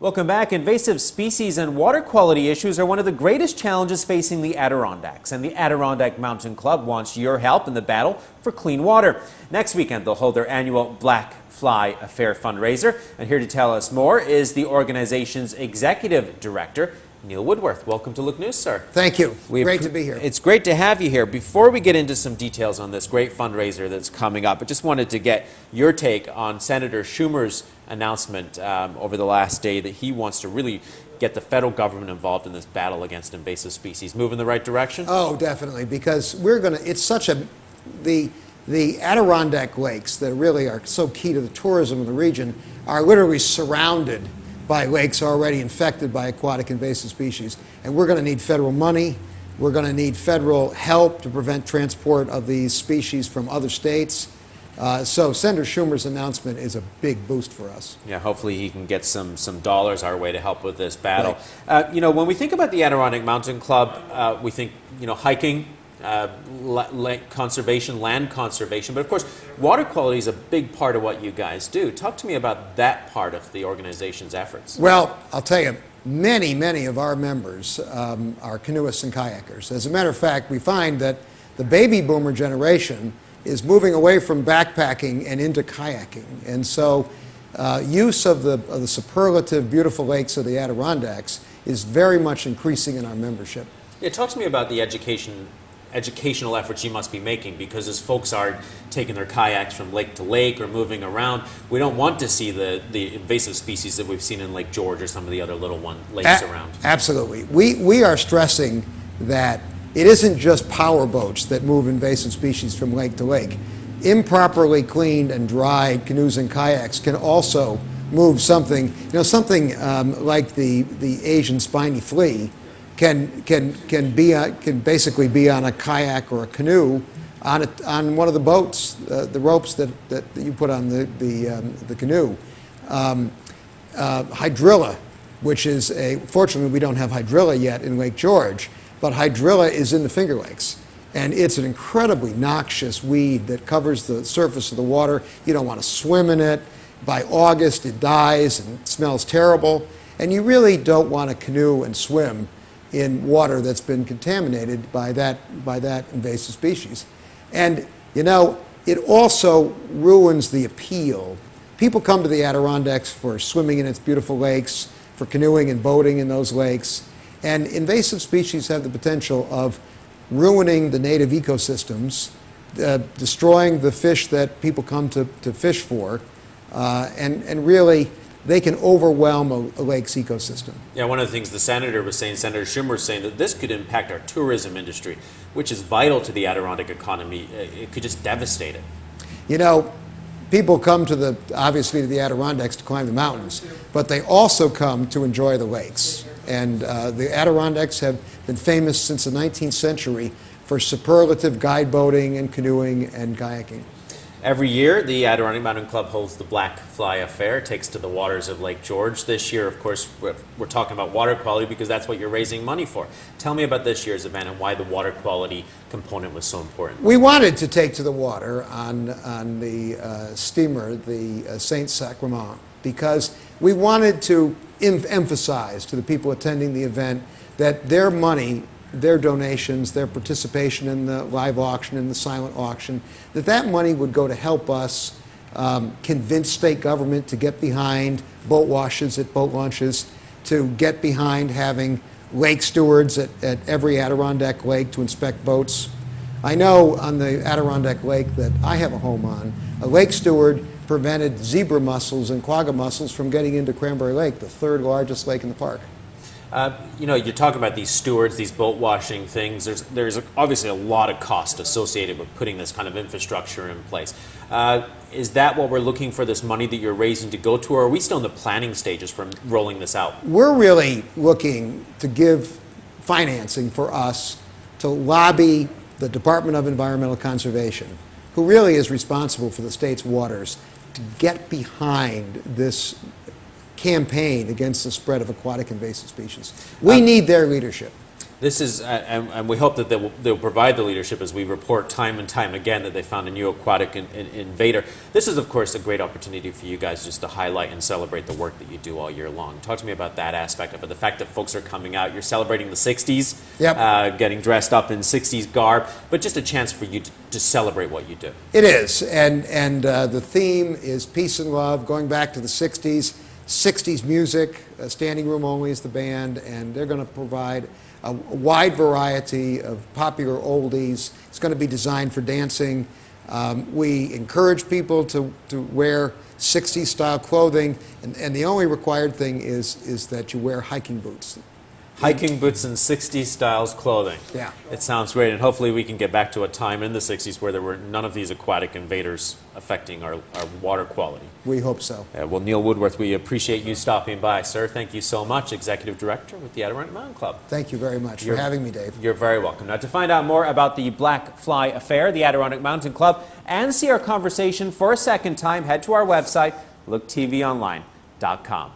Welcome back. Invasive species and water quality issues are one of the greatest challenges facing the Adirondacks, and the Adirondack Mountain Club wants your help in the battle for clean water. Next weekend, they'll hold their annual Black Fly Affair fundraiser, and here to tell us more is the organization's executive director, Neil Woodworth. Welcome to Look News, sir. Thank you. Great to be here. It's great to have you here. Before we get into some details on this great fundraiser that's coming up, I just wanted to get your take on Senator Schumer's announcement over the last day that he wants to really get the federal government involved in this battle against invasive species. Move in the right direction? Oh, definitely, because it's such a, the Adirondack lakes that really are so key to the tourism of the region are literally surrounded by lakes already infected by aquatic invasive species. And we're going to need federal money. We're going to need federal help to prevent transport of these species from other states. So Senator Schumer's announcement is a big boost for us. Yeah, hopefully he can get some dollars our way to help with this battle. Right. When we think about the Adirondack Mountain Club, we think, hiking, land conservation, but of course, water quality is a big part of what you guys do. Talk to me about that part of the organization's efforts. Well, I'll tell you, many of our members are canoeists and kayakers. As a matter of fact, we find that the baby boomer generation is moving away from backpacking and into kayaking. And so use of the superlative beautiful lakes of the Adirondacks is very much increasing in our membership. Yeah, talk to me about the educational efforts you must be making, because as folks are taking their kayaks from lake to lake or moving around, we don't want to see the invasive species that we've seen in Lake George or some of the other little lakes around. Absolutely. We are stressing that it isn't just power boats that move invasive species from lake to lake. Improperly cleaned and dried canoes and kayaks can also move something, like the Asian spiny flea can basically be on a kayak or a canoe on one of the boats, the ropes that you put on the canoe. Hydrilla, which is fortunately we don't have hydrilla yet in Lake George, but hydrilla is in the Finger Lakes, and it's an incredibly noxious weed that covers the surface of the water. You don't want to swim in it. By August it dies and smells terrible, and you really don't want to canoe and swim in water that's been contaminated by that invasive species. And it also ruins the appeal. People come to the Adirondacks for swimming in its beautiful lakes, for canoeing and boating in those lakes, and invasive species have the potential of ruining the native ecosystems, destroying the fish that people come to fish for, and really they can overwhelm a lake's ecosystem. Yeah, one of the things the Senator Schumer was saying, that this could impact our tourism industry, which is vital to the Adirondack economy. It could just devastate it. People come obviously to the Adirondacks to climb the mountains, but they also come to enjoy the lakes. And the Adirondacks have been famous since the 19th century for superlative guide boating and canoeing and kayaking. Every year, the Adirondack Mountain Club holds the Black Fly Affair. It takes to the waters of Lake George. This year, of course, we're talking about water quality because that's what you're raising money for. Tell me about this year's event and why the water quality component was so important. We wanted to take to the water on the steamer, the Saint Sacrament, because we wanted to emphasize to the people attending the event that their money, their donations, their participation in the live auction and the silent auction, that money would go to help us convince state government to get behind boat washes at boat launches, to get behind having lake stewards at every Adirondack lake to inspect boats. I know on the Adirondack Lake that I have a home on, a lake steward prevented zebra mussels and quagga mussels from getting into Cranberry Lake, the third largest lake in the park. You're talking about these stewards, these boat washing things. There's obviously a lot of cost associated with putting this kind of infrastructure in place. Is that what we're looking for, this money that you're raising to go to, or are we still in the planning stages for rolling this out? We're really looking to give financing for us to lobby the Department of Environmental Conservation, who really is responsible for the state's waters, to get behind this campaign against the spread of aquatic invasive species. We need their leadership. This is, and we hope that they'll provide the leadership as we report time and time again that they found a new aquatic invader. This is, of course, a great opportunity for you guys just to highlight and celebrate the work that you do all year long. Talk to me about that aspect of it, the fact that folks are coming out. You're celebrating the 60s, yep. Getting dressed up in 60s garb, but just a chance for you to celebrate what you do. It is, and the theme is peace and love, going back to the 60s. 60s music, standing room only is the band, and they're going to provide a wide variety of popular oldies. It's going to be designed for dancing. We encourage people to wear 60s style clothing, and the only required thing is that you wear hiking boots. Hiking boots and 60s styles clothing. Yeah. It sounds great, and hopefully we can get back to a time in the 60s where there were none of these aquatic invaders affecting our water quality. We hope so. Well, Neil Woodworth, we appreciate you stopping by, sir. Thank you so much, Executive Director with the Adirondack Mountain Club. Thank you very much for having me, Dave. You're very welcome. Now, to find out more about the Black Fly Affair, the Adirondack Mountain Club, and see our conversation for a second time, head to our website, looktvonline.com.